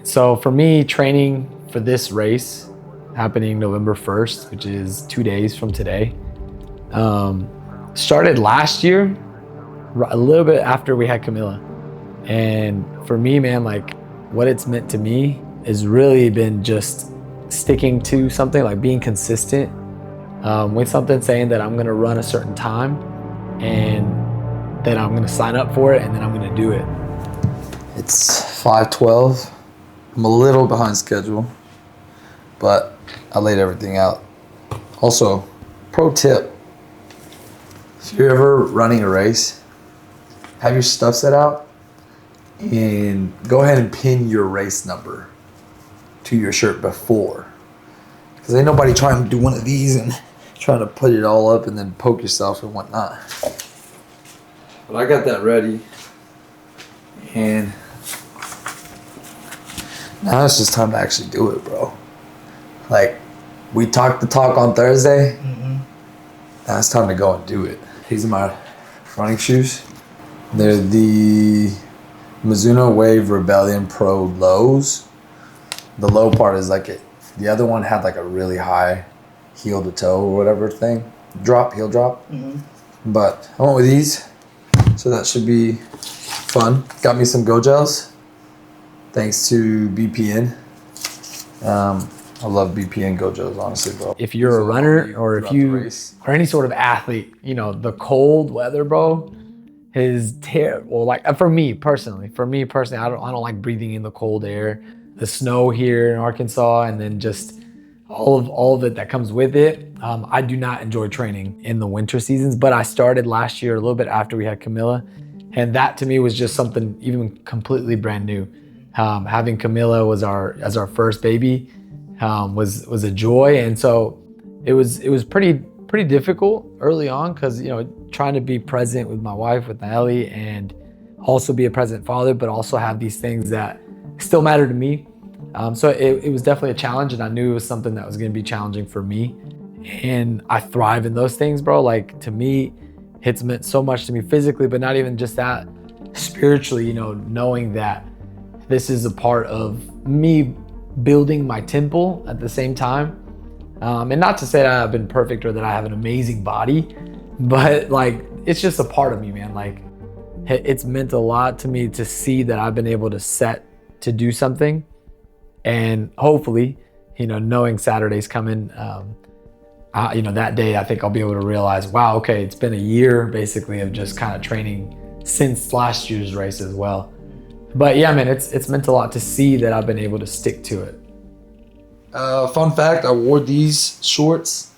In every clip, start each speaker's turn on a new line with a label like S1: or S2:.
S1: So for me, training for this race happening November 1st, which is 2 days from today, started last year, a little bit after we had Camilla. And for me, man, like what it's meant to me has really been just sticking to something, like being consistent with something, saying that I'm gonna run a certain time and that I'm gonna sign up for it and then I'm gonna do it.
S2: It's 5:12. I'm a little behind schedule, but I laid everything out. Also, pro tip, if you're ever running a race, have your stuff set out and go ahead and pin your race number to your shirt before. Because ain't nobody trying to do one of these and trying to put it all up and then poke yourself and whatnot. But I got that ready. And now it's just time to actually do it, bro. Like, we talked the talk on Thursday. Mm-hmm. Now it's time to go and do it. These are my running shoes. They're the Mizuno Wave Rebellion Pro lows. The low part is like it. The other one had like a really high heel to toe or whatever thing. Heel drop. Mm-hmm. But I went with these. So that should be fun. Got me some Go Gels. Thanks to BPN. I love BPN Go Gels, honestly, bro.
S1: If you're a runner or if you are any sort of athlete, you know, the cold weather, bro, is terrible. Like for me personally, I don't like breathing in the cold air. The snow here in Arkansas, and then just all of it that comes with it. I do not enjoy training in the winter seasons, but I started last year a little bit after we had Camilla, and that to me was just something even completely brand new. Having Camilla as our first baby was a joy, and so it was pretty difficult early on because, you know, trying to be present with my wife, with Ellie, and also be a present father, but also have these things that still matter to me. So it was definitely a challenge, and I knew it was something that was going to be challenging for me. And I thrive in those things, bro. Like, to me, it's meant so much to me physically, but not even just that, spiritually, you know, knowing that this is a part of me building my temple at the same time. And not to say that I've been perfect or that I have an amazing body, but like, it's just a part of me, man. Like, it's meant a lot to me to see that I've been able to set to do something. And hopefully, you know, knowing Saturday's coming, you know, that day I think I'll be able to realize, wow, okay, it's been a year basically of just kind of training since last year's race as well. But yeah, man, it's meant a lot to see that I've been able to stick to it.
S2: Fun fact, I wore these shorts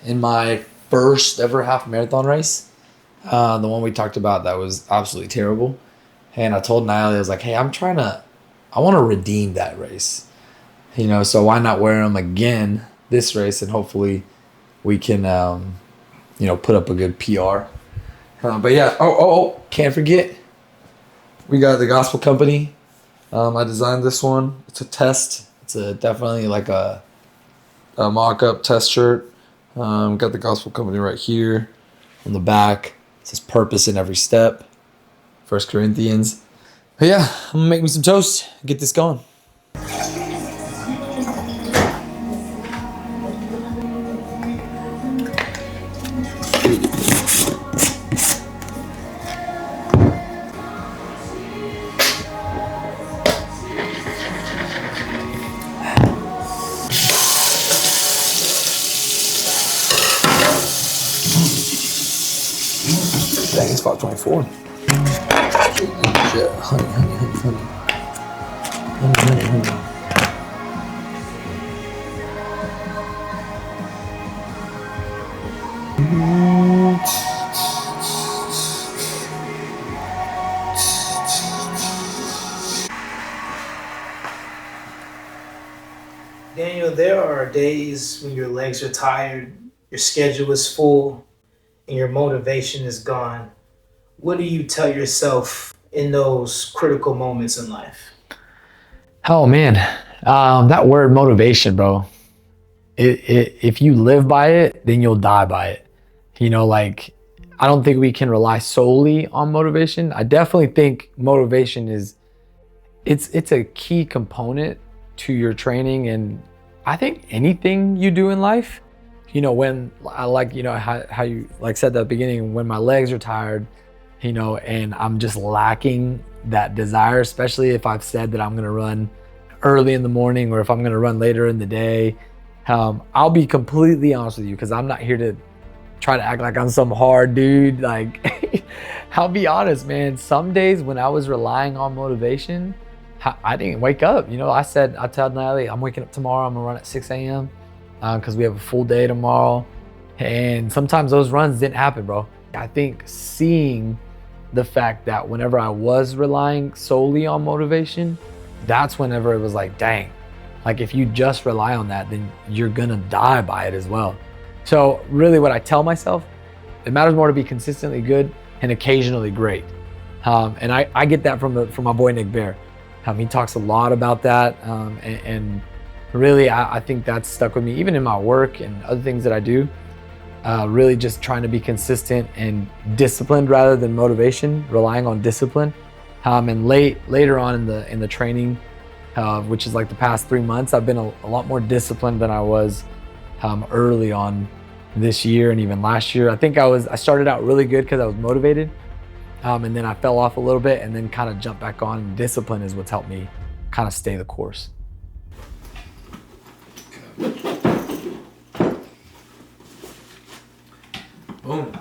S2: in my first ever half marathon race. The one we talked about that was absolutely terrible. And I told Niley, I was like, hey, I want to redeem that race. You know, so why not wear them again this race, and hopefully we can, you know, put up a good PR. But yeah, can't forget, we got the Gospel Company. I designed this one. It's a test. It's definitely like a mock-up test shirt. Got the Gospel Company right here on the back. It says purpose in every step. 1 Corinthians. But yeah, I'm gonna make me some toast, get this going. Dang, it's 5:24. Yeah, honey.
S3: Daniel, there are days when your legs are tired, your schedule is full, and your motivation is gone. What do you tell yourself in those critical moments in life?
S1: Oh man, that word motivation, bro. If you live by it, then you'll die by it. You know, like, I don't think we can rely solely on motivation. I definitely think motivation is it's a key component to your training, and I think anything you do in life. When I like, how you like said at the beginning, when my legs are tired, and I'm just lacking that desire, especially if I've said that I'm going to run early in the morning or if I'm going to run later in the day. I'll be completely honest with you, because I'm not here to try to act like I'm some hard dude. Like, I'll be honest, man. Some days when I was relying on motivation, I didn't wake up. I told Natalie, I'm waking up tomorrow. I'm gonna run at 6 a.m. Because we have a full day tomorrow. And sometimes those runs didn't happen, bro. I think seeing the fact that whenever I was relying solely on motivation, that's whenever it was like, dang, like if you just rely on that, then you're gonna die by it as well. So really what I tell myself, it matters more to be consistently good and occasionally great. And I get that from my boy Nick Bear. He talks a lot about that. And really, I think that's stuck with me, even in my work and other things that I do. Really just trying to be consistent and disciplined rather than motivation, relying on discipline. And later on in the training, which is like the past 3 months, I've been a lot more disciplined than I was early on this year and even last year. I think I started out really good because I was motivated, and then I fell off a little bit and then kind of jumped back on. Discipline is what's helped me kind of stay the course. Boom.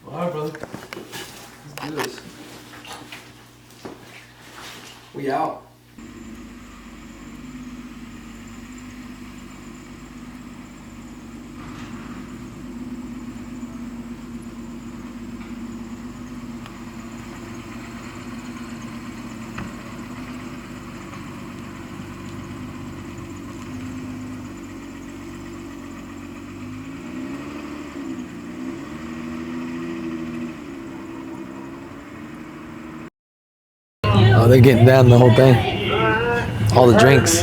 S1: All right, brother. Let's do this. We out. Oh, they're getting down the whole thing. All the drinks.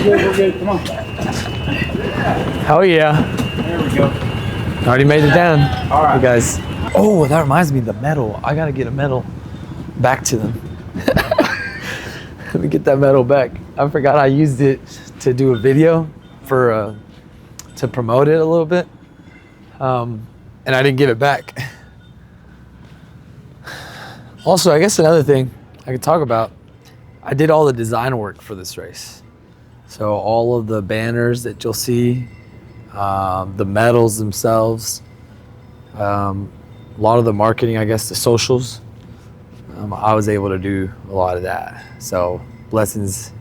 S4: We're good. Come on.
S1: Hell yeah.
S4: There we go.
S1: Already made it down.
S4: All right.
S1: You guys. Oh, that reminds me of the medal. I gotta get a medal back to them. Let me get that medal back. I forgot I used it to do a video for to promote it a little bit. And I didn't give it back. Also, I guess another thing I could talk about, I did all the design work for this race. So all of the banners that you'll see, the medals themselves, a lot of the marketing, I guess the socials, I was able to do a lot of that. So blessings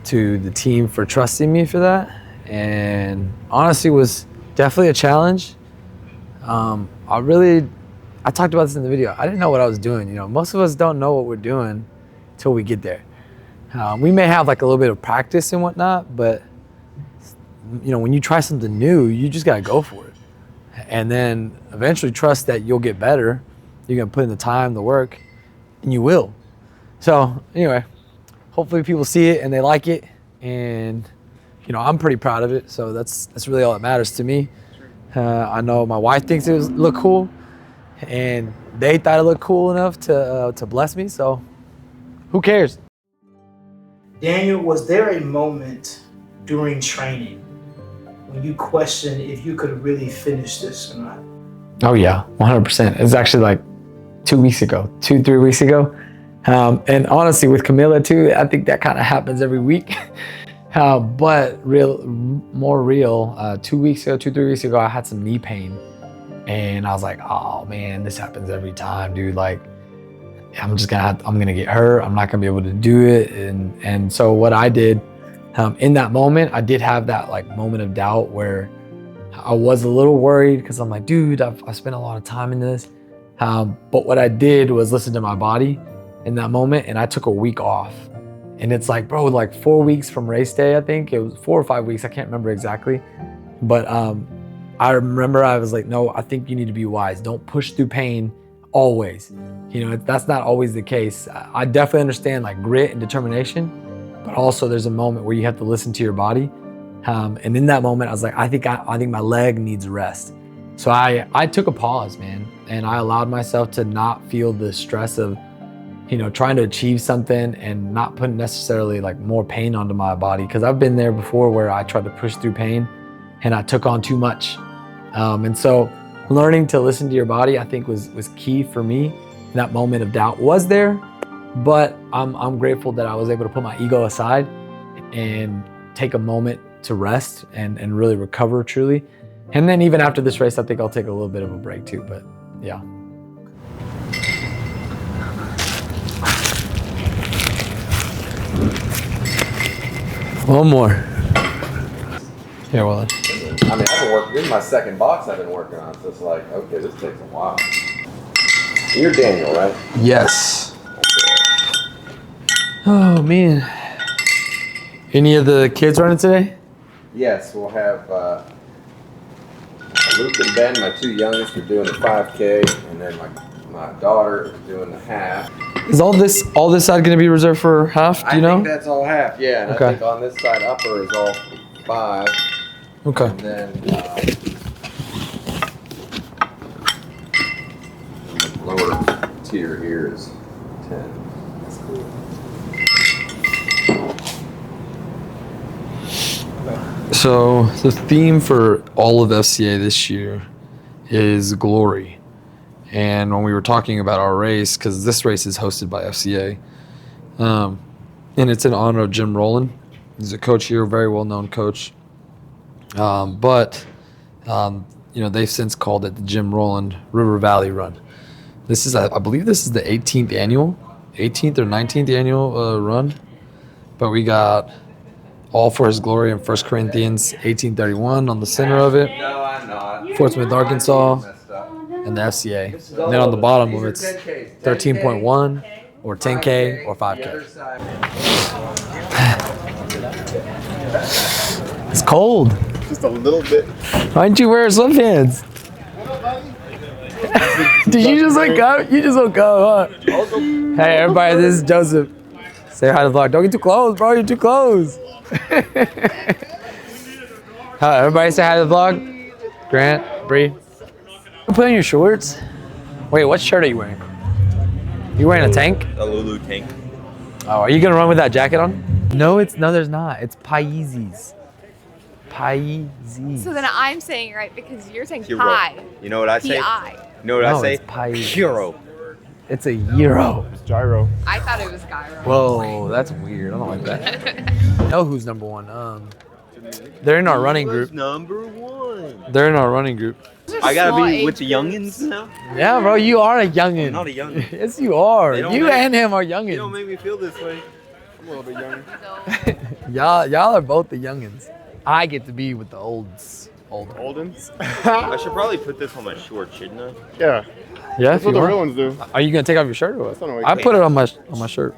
S1: to the team for trusting me for that. And honestly, it was definitely a challenge. I talked about this in the video. I didn't know what I was doing. Most of us don't know what we're doing till we get there. We may have like a little bit of practice and whatnot, but when you try something new, you just gotta go for it. And then eventually trust that you'll get better. You're gonna put in the time, the work, and you will. So anyway, hopefully people see it and they like it. And I'm pretty proud of it. So that's really all that matters to me. I know my wife thinks it looked cool, and they thought it looked cool enough to bless me. So, who cares?
S3: Daniel, was there a moment during training when you questioned if you could really finish this or not?
S1: Oh yeah, 100%. It's actually like 3 weeks ago. And honestly, with Camilla too, I think that kind of happens every week. But more real, 2 weeks ago, 3 weeks ago, I had some knee pain, and I was like, oh man, this happens every time, dude. Like, I'm gonna get hurt. I'm not gonna be able to do it. And so what I did, in that moment, I did have that like moment of doubt where I was a little worried, because I'm like, dude, I spent a lot of time in this. But what I did was listen to my body in that moment, and I took a week off. And it's like, bro, like 4 weeks from race day, I think. It was 4 or 5 weeks. I can't remember exactly. But I remember I was like, no, I think you need to be wise. Don't push through pain always. That's not always the case. I definitely understand like grit and determination, but also there's a moment where you have to listen to your body. And in that moment, I was like, I think my leg needs rest. So I took a pause, man, and I allowed myself to not feel the stress of, trying to achieve something and not putting necessarily like more pain onto my body. Cause I've been there before where I tried to push through pain and I took on too much. And so learning to listen to your body, I think was key for me. That moment of doubt was there, but I'm grateful that I was able to put my ego aside and take a moment to rest and really recover truly. And then even after this race, I think I'll take a little bit of a break too, but yeah. One more. Here, Willie.
S4: I mean, I've been working, this is my second box I've been working on, so it's like, okay, this takes a while. You're Daniel, right?
S2: Yes.
S1: Oh, man. Any of the kids running today?
S4: Yes, we'll have Luke and Ben, my two youngest, are doing the 5K, and then my daughter is doing the half.
S1: Is all this side going to be reserved for half? Do you know?
S4: I think that's all half, yeah. And
S1: Okay.
S4: I think on this side upper is all 5.
S1: Okay.
S4: And then the lower tier here is 10.
S3: That's cool.
S1: So the theme for all of FCA this year is glory. And when we were talking about our race, because this race is hosted by FCA, and it's in honor of Jim Rowland. He's a coach here, a very well-known coach. But they've since called it the Jim Rowland River Valley Run. This is, I believe this is the 18th or 19th annual run. But we got all for his glory in 1 Corinthians 18:31 on the center of it.
S4: No, I'm not.
S1: Fort Smith, Arkansas, and the FCA. And then on the bottom of it's 13.1 or 10K or 5K. It's cold.
S5: Just a little bit.
S1: Why didn't you wear sweatpants? Did you just wake up? You just woke up, huh? Hey, everybody, this is Joseph. Say hi to the vlog. Don't get too close, bro. You're too close. Everybody say hi to the vlog. Grant, Bree. Put on your shorts. Wait, what shirt are you wearing? You wearing a tank?
S5: A Lulu tank.
S1: Oh, are you gonna run with that jacket on? No, there's not. It's Paises. Paises.
S6: So then I'm saying it right because you're saying
S5: Hero.
S6: pie.
S5: You know what I say?
S6: P-I.
S5: You know what I say?
S1: It's Paises.
S5: Hero.
S1: It's a Euro.
S5: It's gyro.
S6: I thought it was gyro.
S1: Whoa, that's weird. I don't like that. I know who's number one. They're in our running group.
S5: Number one.
S1: They're in our running group.
S5: I gotta
S6: Small
S5: be
S6: age
S5: with the
S6: groups.
S5: youngins now.
S1: Yeah, bro, you are a youngin.
S5: I'm not a youngin.
S1: Yes, you are.
S5: They don't
S1: You
S5: make-
S1: and him are
S5: You don't
S1: youngins.
S5: make me feel this way. I'm a little bit younger.
S1: Y'all are both the youngins. I get to be with the olds.
S5: Oldens. I should probably put this on my shorts, shouldn't I?
S7: Yeah,
S1: Yeah,
S7: that's what the real ones do.
S1: Are you gonna take off your shirt or
S7: That's not
S1: what?
S7: what
S1: I put it on my shirt.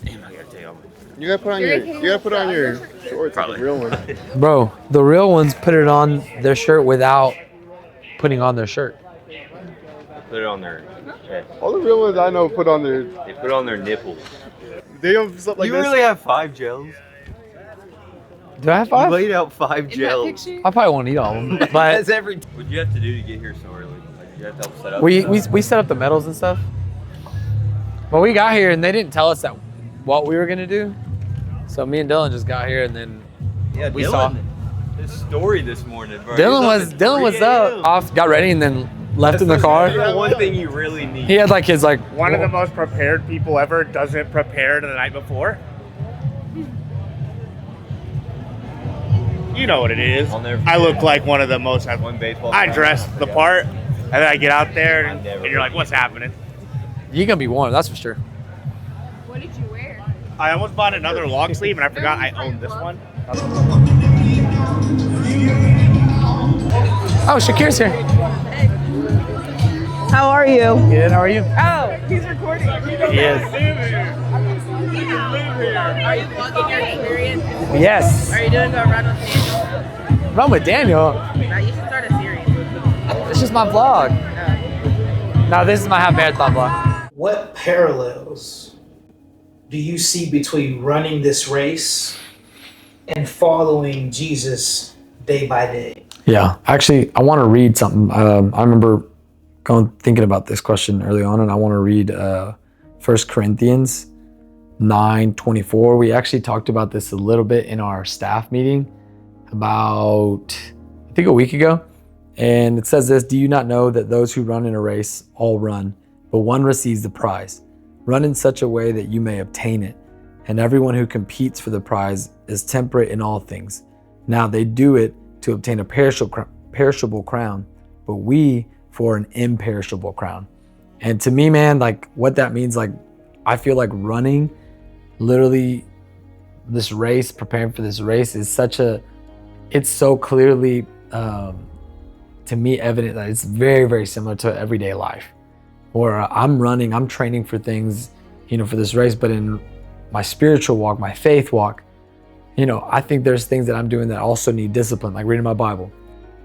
S5: Damn, I gotta take off.
S7: You gotta put on your shorts, like the real one.
S1: Bro, the real ones put it on their shirt without putting on their shirt.
S5: Put it on their chest.
S7: All the real ones I know put on their.
S5: They put it on their nipples.
S7: They have stuff like
S5: you
S7: this.
S5: really have 5 gels?
S1: Do I have
S5: You
S1: 5?
S5: laid out 5
S6: In that
S5: gels.
S6: picture?
S1: I probably won't eat all of them. But
S5: That's every. What'd you have to do to get here so early? Like, you have to help set up.
S1: we set up the medals and stuff. But we got here and they didn't tell us that what we were gonna do. So me and Dylan just got here and then
S5: Yeah,
S1: we
S5: Dylan,
S1: saw-
S5: his story this morning, bro.
S1: Dylan
S5: He
S1: was
S5: up at
S1: Dylan was
S5: 3 a.m.
S1: up, off, got ready and then left in the car.
S5: That's the one thing you really need.
S1: He had like his like
S8: One of the most prepared people ever doesn't prepare the night before. You know what it is.
S5: I'll never
S8: I
S5: forget.
S8: look like one of the most.
S5: One baseball.
S8: I
S5: player.
S8: dress the part, and then I get out there,
S5: I
S8: and
S5: never
S8: you're like, "What's happening?"
S1: you're gonna be warm, that's for sure.
S6: What did you wear?
S8: I almost bought another long sleeve, and I forgot I owned this one.
S1: Oh, Shakir's here.
S9: How are you?
S1: Good, how are you?
S9: Oh, he's recording.
S1: He is.
S9: Are you vlogging your experience?
S1: Yes.
S9: Are you doing a run with Daniel?
S1: Run with Daniel.
S9: No, you should start a series.
S1: It's just my vlog. No, this is my half marathon vlog.
S3: What parallels do you see between running this race and following Jesus day by day?
S1: Yeah, actually, I want to read something. I remember thinking about this question early on, and I want to read 1 Corinthians 9:24. We actually talked about this a little bit in our staff meeting about, I think, a week ago. And it says this: do you not know that those who run in a race all run, but one receives the prize? Run in such a way that you may obtain it. And everyone who competes for the prize is temperate in all things. Now they do it to obtain a perishable crown, but we for an imperishable crown. And to me, man, like what that means, like I feel like running, literally this race, preparing for this race is it's so clearly to me evident that it's very, very similar to everyday life. Or I'm running, I'm training for things, for this race, but in my spiritual walk, my faith walk, I think there's things that I'm doing that also need discipline, like reading my Bible,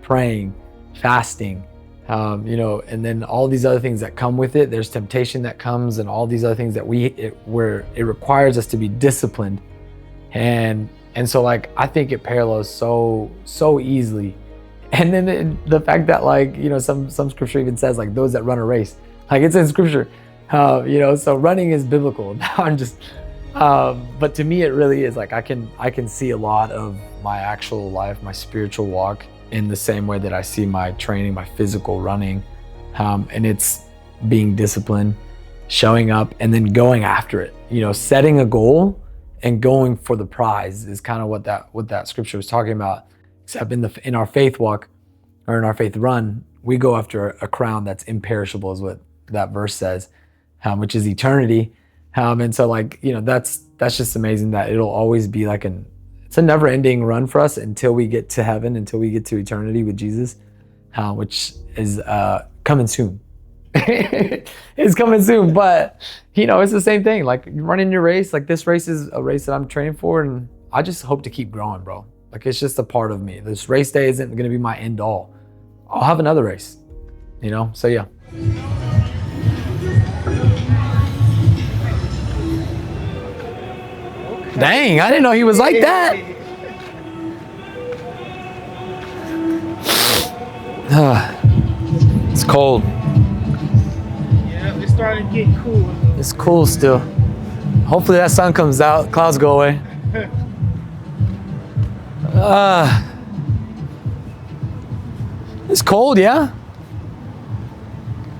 S1: praying, fasting, and then all these other things that come with it. There's temptation that comes and all these other things that where it requires us to be disciplined. And so like, I think it parallels so easily. And then the fact that like, some scripture even says like those that run a race, like it's in scripture, so running is biblical. Now I'm just, but to me, it really is like, I can see a lot of my actual life, my spiritual walk in the same way that I see my training, my physical running. And it's being disciplined, showing up, and then going after it, setting a goal and going for the prize is kind of what that scripture was talking about. Except in our faith walk, or in our faith run, we go after a crown that's imperishable, is what that verse says, which is eternity. And so like, that's just amazing that it'll always be like it's a never ending run for us until we get to heaven, until we get to eternity with Jesus, which is coming soon. It's coming soon, but it's the same thing. Like running your race, like this race is a race that I'm training for, and I just hope to keep growing, bro. Like it's just a part of me. This race day isn't going to be my end all. I'll have another race, so yeah. Dang, I didn't know he was like that. It's cold.
S8: Yeah, it's starting to get cool.
S1: It's cool still. Hopefully that sun comes out, clouds go away. It's cold, yeah?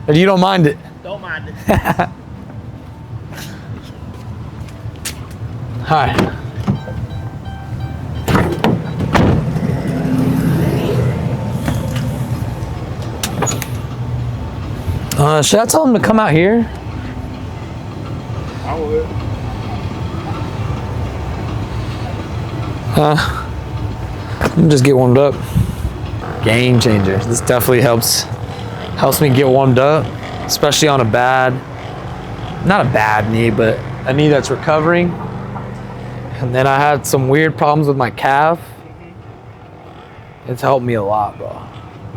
S1: But you don't mind it?
S8: Don't mind it.
S1: Hi. Should I tell him to come out here?
S7: I would.
S1: Let me just get warmed up. Game changer. This definitely helps me get warmed up, especially on not a bad knee, but a knee that's recovering. And then I had some weird problems with my calf. It's helped me a lot, bro.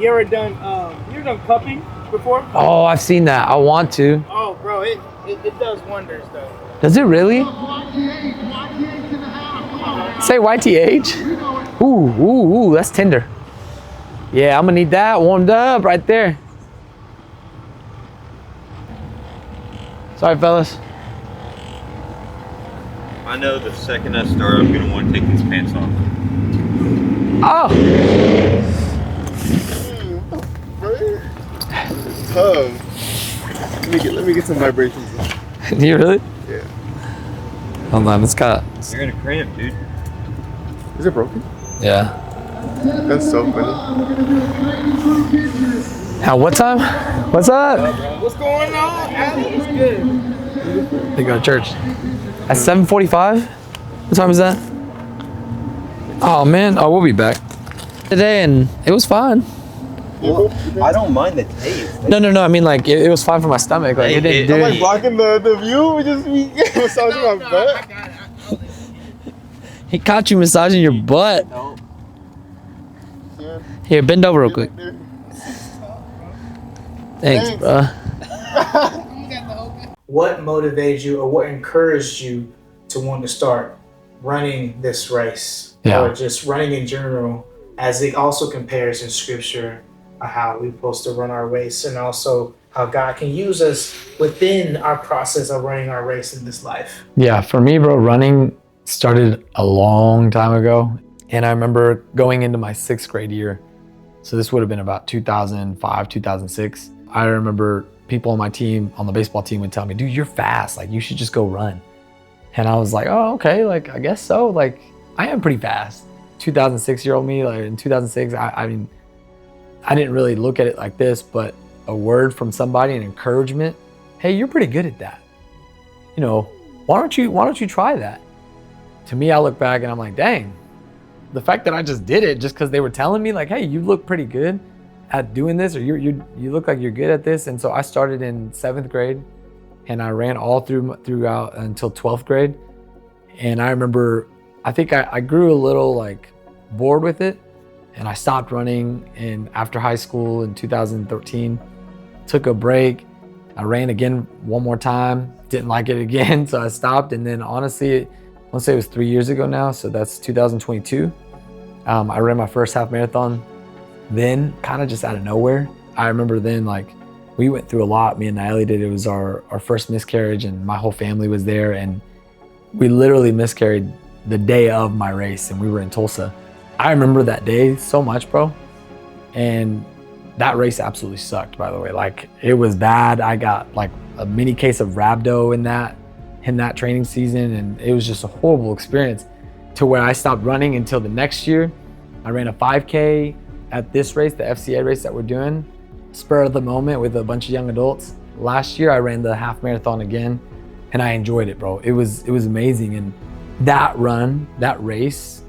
S8: You ever done cupping before?
S1: Oh, I've seen that. I want to.
S8: Oh, bro, it does wonders though.
S1: Does it really? Say YTH? Ooh, that's tender. Yeah, I'm gonna need that warmed up right there. Sorry, fellas.
S5: I know the second I start, I'm gonna want to take these pants off.
S1: Oh!
S7: Let me get some vibrations.
S1: Do you really?
S7: Yeah.
S1: Hold on, it's got.
S5: You're gonna cramp, dude.
S7: Is it broken?
S1: Yeah.
S7: That's so funny.
S1: How? What time? What's up?
S8: What's going on? It's good.
S1: They go to church. At 7:45? What time is that? Oh man, we'll be back today, and it was fine.
S5: Well, I don't mind the taste.
S1: No. I mean, like it was fine for my stomach. Like it didn't do.
S7: I'm like blocking the view. Just me massaging my butt.
S1: He caught you massaging your butt.
S7: Yeah.
S1: Here, bend over real quick. Thanks, bro.
S3: What motivated you or what encouraged you to want to start running this race?
S1: Yeah.
S3: Or just running in general as it also compares in scripture how we're supposed to run our race, and also how God can use us within our process of running our race in this life.
S1: Yeah, for me, bro, running started a long time ago. And I remember going into my 6th grade year. So this would have been about 2005, 2006. I remember people on my team, on the baseball team, would tell me, dude, you're fast. Like, you should just go run. And I was like, oh, okay. Like, I guess so. Like, I am pretty fast. 2006-year-old me, like in 2006, I mean, I didn't really look at it like this, but a word from somebody, an encouragement. Hey, you're pretty good at that. You know, why don't you try that? To me, I look back and I'm like, dang, the fact that I just did it just because they were telling me like, hey, you look pretty good at doing this, or you look like you're good at this. And so I started in 7th grade and I ran all throughout until 12th grade. And I remember, I think I grew a little like bored with it, and I stopped running. And after high school in 2013, took a break. I ran again one more time, didn't like it again, so I stopped. And then honestly, I want to say it was 3 years ago now, so that's 2022. I ran my first half marathon then, kind of just out of nowhere. I remember then, like, we went through a lot, me and Nayeli did. It was our first miscarriage, and my whole family was there, and we literally miscarried the day of my race, and we were in Tulsa. I remember that day so much, bro. And that race absolutely sucked, by the way. Like, it was bad. I got like a mini case of rhabdo in that training season, and it was just a horrible experience, to where I stopped running until the next year. I ran a 5K at this race, the FCA race that we're doing, spur of the moment with a bunch of young adults. Last year I ran the half marathon again, and I enjoyed it, bro. It was amazing. And that run, that race,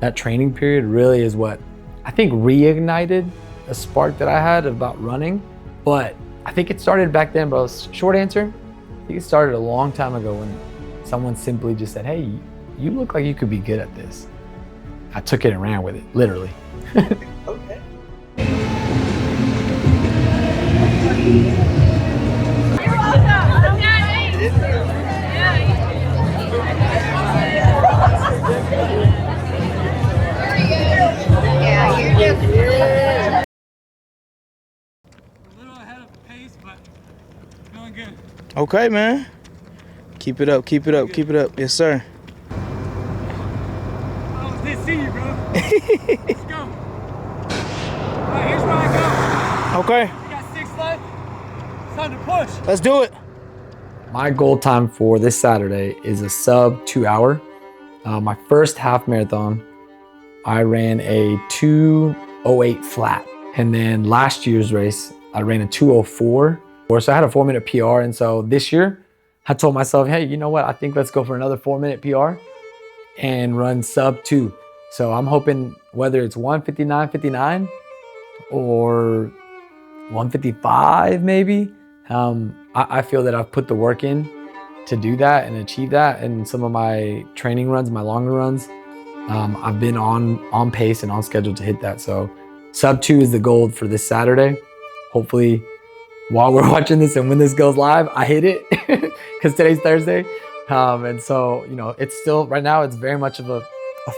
S1: that training period really is what I think reignited a spark that I had about running. But I think it started back then, bro. Short answer, I think it started a long time ago when someone simply just said, hey, you look like you could be good at this. I took it and ran with it, literally.
S3: Okay.
S6: Yeah, you're just.
S10: A little ahead of pace, but feeling good.
S11: Okay, man. Keep it up, keep it up, keep it up. Yes, sir.
S10: Oh, it's good to see you, bro. Let's go. All right, here's where I go.
S11: Okay,
S10: We got 6 left. It's time to push.
S11: let's do it.
S1: My goal time for this Saturday is a sub 2 hour. My first half marathon, I ran a 2:08 flat. And then last year's race, I ran a 2:04. So I had a 4-minute PR. And so this year, I told myself, hey, you know what? I think let's go for another 4-minute PR and run sub 2. So I'm hoping whether it's 1:59.59 or 1:55 maybe. I feel that I've put the work in to do that and achieve that. And some of my training runs, my longer runs, I've been on pace and on schedule to hit that. So sub 2 is the goal for this Saturday. Hopefully, while we're watching this and when this goes live, I hit it because today's Thursday. And so, you know, it's still, right now, it's very much of a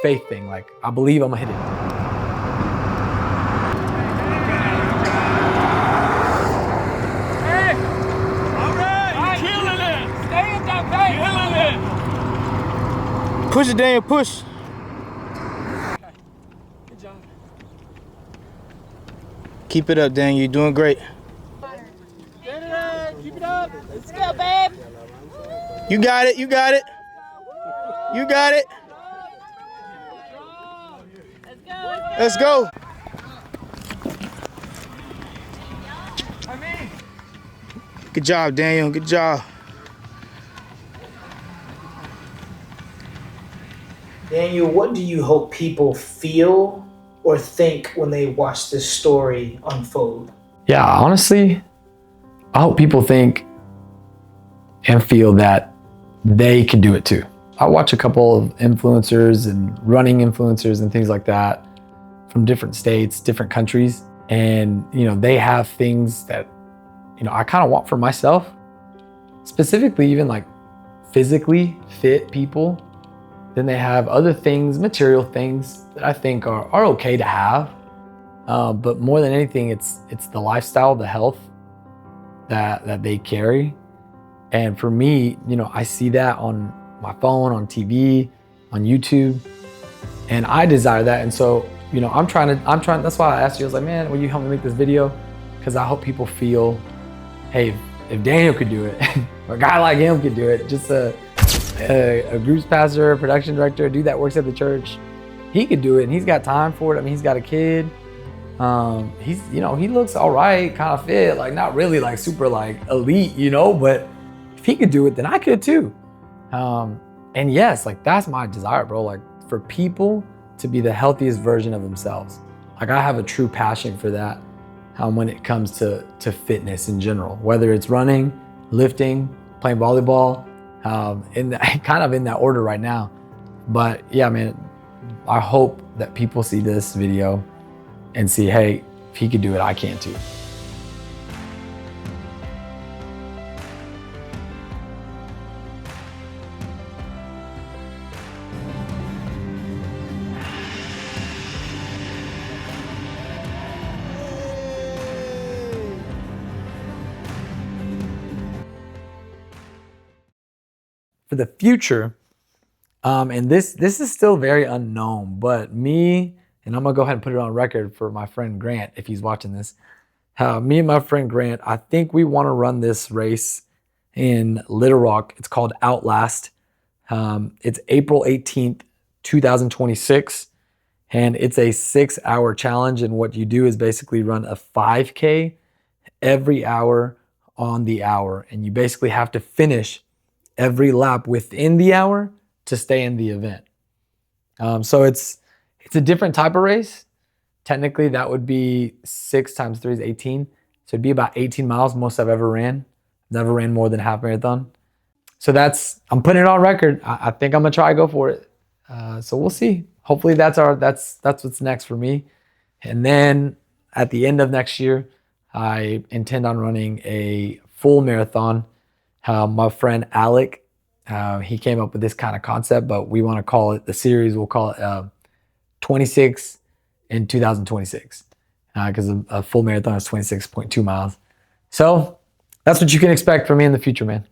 S1: faith thing. Like, I believe I'm gonna hit it.
S11: Push it, Daniel, push.
S10: Good job.
S11: Keep it up, Daniel, you're doing great.
S10: Keep it up.
S9: Let's go, babe.
S11: You got it, you got it. You got it. Let's go. Good job, Daniel, good job.
S3: Daniel, what do you hope people feel or think when they watch this story unfold?
S1: Yeah, honestly, I hope people think and feel that they can do it too. I watch a couple of influencers and running influencers and things like that from different states, different countries. And, you know, they have things that, you know, I kind of want for myself, specifically even like physically fit people Then they have other things, material things that I think are okay to have. But more than anything, it's the lifestyle, the health that they carry. And for me, you know, I see that on my phone, on TV, on YouTube, and I desire that. And so, you know, I'm trying, that's why I asked you, I was like, man, will you help me make this video? Because I hope people feel, hey, if Daniel could do it, or a guy like him could do it, just a groups pastor, production director, dude that works at the church, he could do it, and he's got time for it. I mean, he's got a kid. He's, you know, he looks all right, kind of fit, like not really like super like elite, you know, but if he could do it, then I could too. And yes, like that's my desire, bro. Like for people to be the healthiest version of themselves. Like I have a true passion for that. When it comes to fitness in general, whether it's running, lifting, playing volleyball, kind of in that order right now. But yeah, man, I hope that people see this video and see, hey, if he could do it, I can too. For the future, and this is still very unknown, but me, and I'm gonna go ahead and put it on record for my friend Grant, if he's watching this. Me and my friend Grant, I think we want to run this race in Little Rock. It's called Outlast. It's April 18th, 2026, and it's a 6-hour challenge. And what you do is basically run a 5K every hour on the hour, and you basically have to finish every lap within the hour to stay in the event. So it's a different type of race. Technically, that would be 6 times 3 is 18. So it'd be about 18 miles, most I've ever ran. Never ran more than a half marathon. So I'm putting it on record. I think I'm gonna try to go for it. So we'll see. Hopefully that's what's next for me. And then at the end of next year, I intend on running a full marathon. My friend Alec, he came up with this kind of concept, but we want to call it, the series, we'll call it 26 in 2026, because a full marathon is 26.2 miles. So that's what you can expect from me in the future, man.